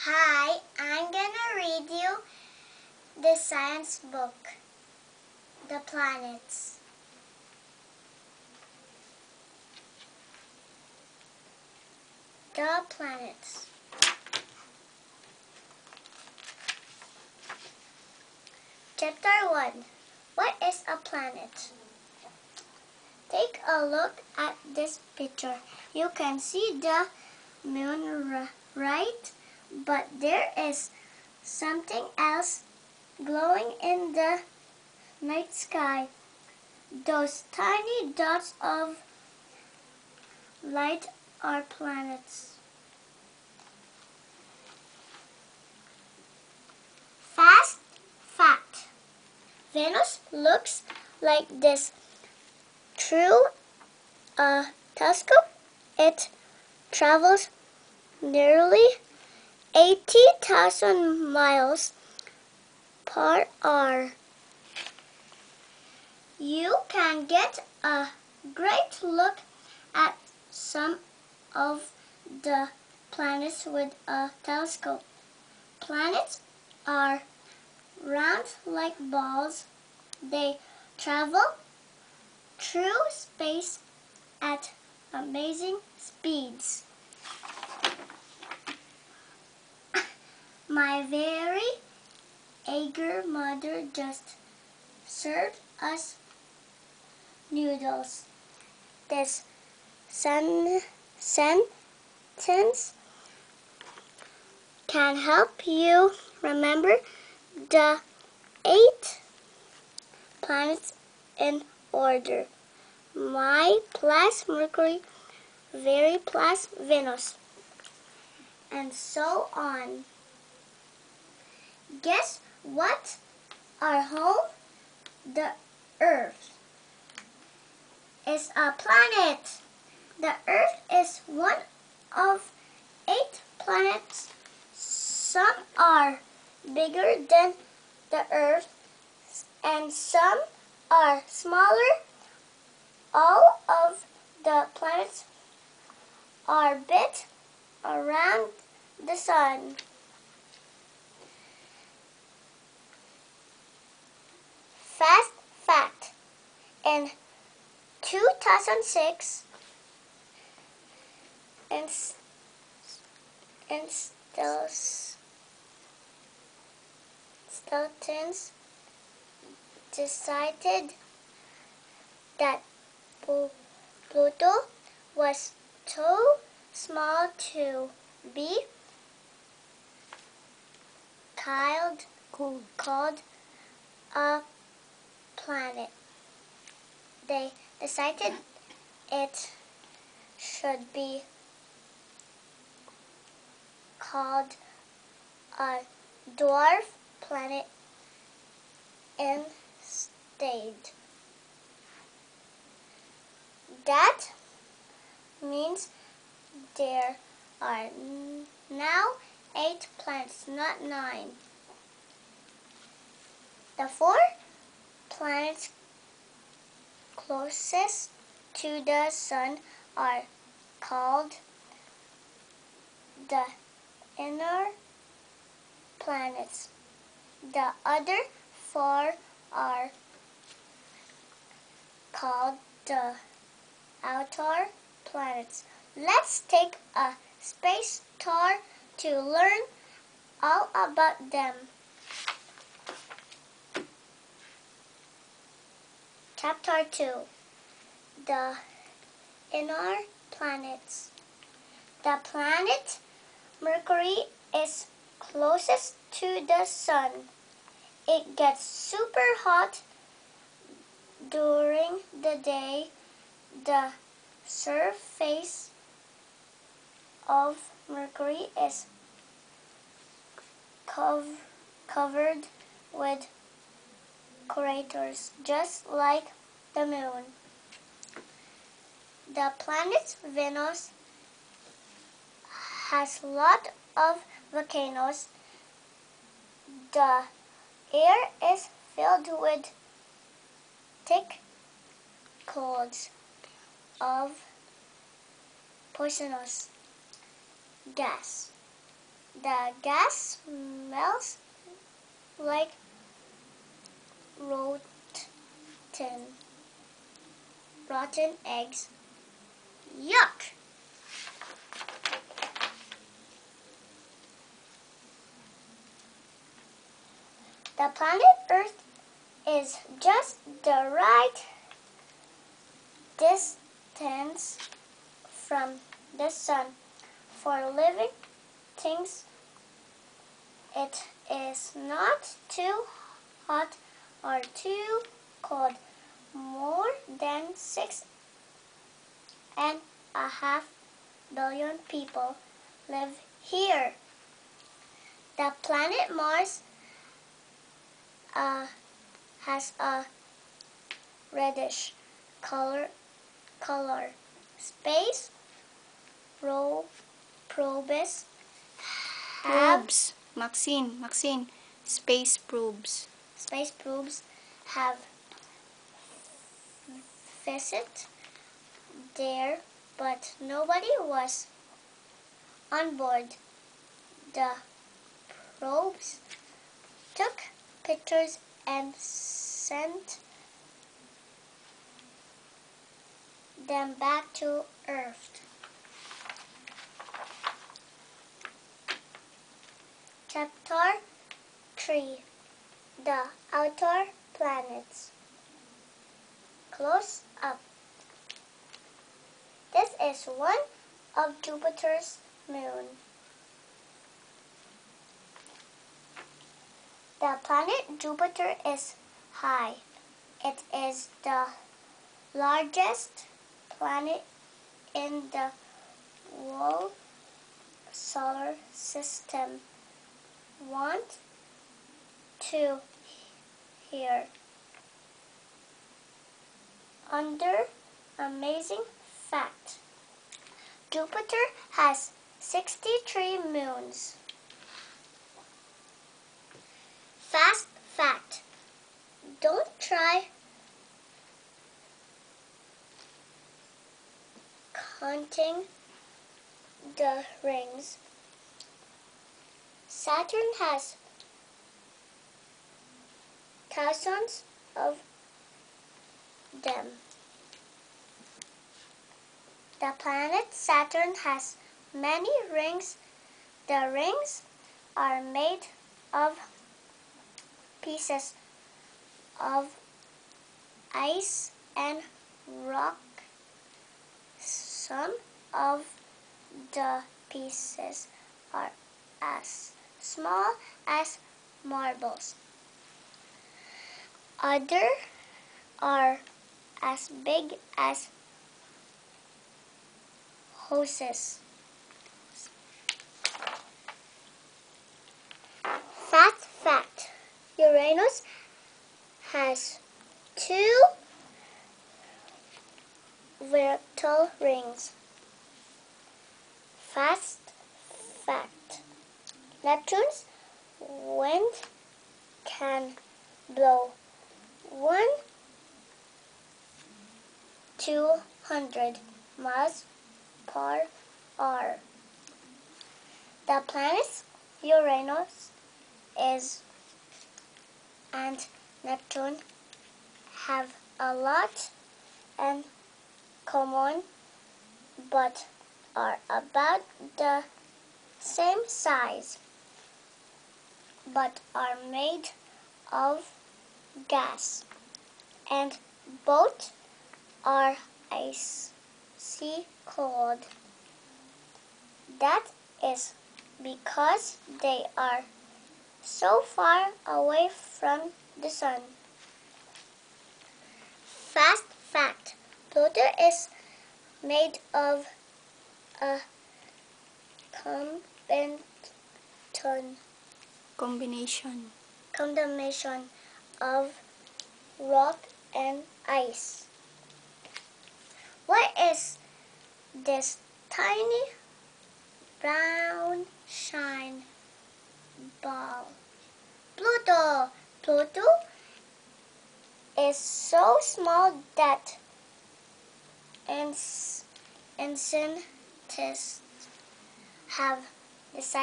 Hi, I'm gonna read you the science book, The Planets. The Planets. Chapter 1. What is a planet? Take a look at this picture. You can see the moon, right? But there is something else glowing in the night sky. Those tiny dots of light are planets. Fast fact. Venus looks like this. Through a telescope, it travels nearly 80,000 miles per hour. You can get a great look at some of the planets with a telescope. Planets are round like balls. They travel through space at amazing speeds. My very eager mother just served us noodles. This sentence can help you remember the 8 planets in order. My plus Mercury, very plus Venus, and so on. Guess what? Our home, the Earth, is a planet. The Earth is one of 8 planets. Some are bigger than the Earth and some are smaller. All of the planets orbit around the sun. Fast fact. In 2006, Stiltons decided that Pluto was too small to be called a planet. They decided it should be called a dwarf planet instead. That means there are now 8 planets, not 9. The 4 planets closest to the sun are called the inner planets. The other 4 are called the outer planets. Let's take a space tour to learn all about them. Chapter 2. The inner planets. The planet Mercury is closest to the sun. It gets super hot during the day. The surface of Mercury is covered with craters, just like the moon. The planet Venus has a lot of volcanoes. The air is filled with thick clouds of poisonous gas. The gas smells like rotten eggs. Yuck! The planet Earth is just the right distance from the sun for living things. It is not too hot or too cold. More than 6.5 billion people live here. The planet Mars has a reddish color. Space probes have Maxine. Space probes. Space probes have visited there, but nobody was on board. The probes took pictures and sent them back to Earth. Chapter 3. The Outer Planets. Close up. This is one of Jupiter's moon. The planet Jupiter is high. It is the largest planet in the whole solar system. Want to hear another amazing fact? Jupiter has 63 moons. Fast fact. Don't try counting the rings. Saturn has thousands of them. The planet Saturn has many rings. The rings are made of pieces of ice and rock. Some of the pieces are as small as marbles. Others are as big as houses. Fast fact. Uranus has 2 vertical rings. Fast fact. Neptune's wind can blow 1,200 miles per hour. The planets Uranus and Neptune have a lot in common, but are about the same size, but are made of gas, and both are icy cold. That is because they are so far away from the sun. Fast fact. Pluto is made of a combination of rock and ice. What is this tiny brown shine ball? Pluto. Pluto is so small that scientists have decided